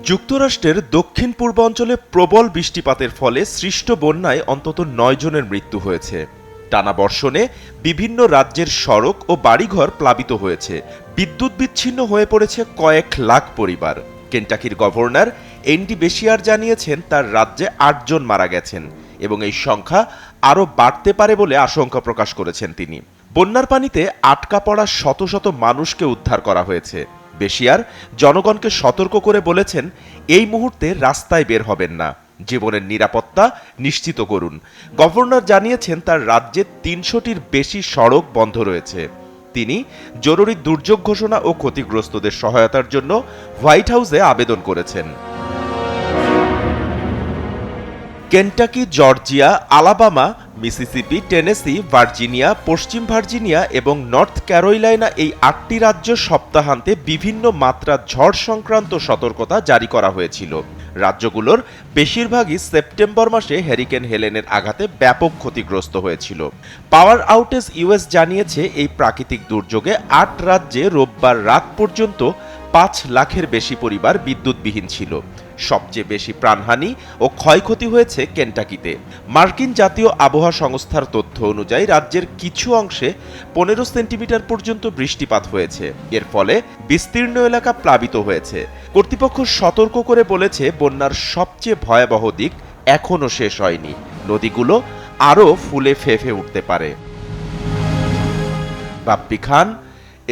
যুক্তরাষ্ট্রের দক্ষিণ পূর্ব অঞ্চলে প্রবল বৃষ্টিপাতের ফলে সৃষ্ট বন্যায় অন্তত ৯ জনের মৃত্যু হয়েছে। টানা বর্ষণে বিভিন্ন রাজ্যের সড়ক ও বাড়িঘর প্লাবিত হয়েছে। বিদ্যুৎ বিচ্ছিন্ন হয়ে পড়েছে কয়েক লাখ পরিবার। কেন্টাকির গভর্নর এন্ডি বেশিয়ার জানিয়েছেন তার রাজ্যে ৮ জন মারা গেছেন এবং এই সংখ্যা আরও বাড়তে পারে বলে আশঙ্কা প্রকাশ করেছেন তিনি। বন্যার পানিতে আটকা পড়া শত শত মানুষকে উদ্ধার করা হয়েছে। বেশিয়ার জনগণকে সতর্ক করে বলেছেন, এই মুহূর্তে রাস্তায় বের হবেন না, জীবনের নিরাপত্তা নিশ্চিত করুন। গভর্নর জানিয়েছেন তার রাজ্যে ৩০০টির বেশি সড়ক বন্ধ রয়েছে। তিনি জরুরি দুর্যোগ ঘোষণা ও ক্ষতিগ্রস্তদের সহায়তার জন্য হোয়াইট হাউসে আবেদন করেছেন। Kentucky, Georgia, Alabama, Mississippi, Tennessee, Virginia, পশ্চিম ভার্জিনিয়া এবং নর্থ ক্যারোলাইনা এই ৮টি রাজ্য সপ্তাহান্তে বিভিন্ন মাত্রার ঝড় সংক্রান্ত সতর্কতা জারি করা হয়েছিল। রাজ্যগুলোর বেশিরভাগই সেপ্টেম্বর মাসে হ্যারিকেন হেলেনের আঘাতে ব্যাপক ক্ষতিগ্রস্ত হয়েছিল। পাওয়ার আউটেজ ইউএস জানিয়েছে এই প্রাকৃতিক দুর্যোগে ৮ রাজ্যে রোববার রাত পর্যন্ত ৫ লাখের বেশি পরিবার বিদ্যুৎবিহীন ছিল। সবচেয়ে বেশি প্রাণহানি ও ক্ষয়ক্ষতি হয়েছে কেন্টাকিতে। মার্কিন জাতীয় আবহাওয়া সংস্থার তথ্য অনুযায়ী রাজ্যের কিছু অংশে ১৫ সেন্টিমিটার পর্যন্ত বৃষ্টিপাত হয়েছে। এর ফলে বিস্তীর্ণ এলাকা প্লাবিত হয়েছে। কর্তৃপক্ষ সতর্ক করে বলেছে, বন্যার সবচেয়ে ভয়াবহ দিক এখনও শেষ হয়নি। নদীগুলো আরও ফুলে ফেঁপে উঠতে পারে। বাপ্পি খান,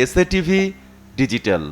এসএ টিভি ডিজিটাল।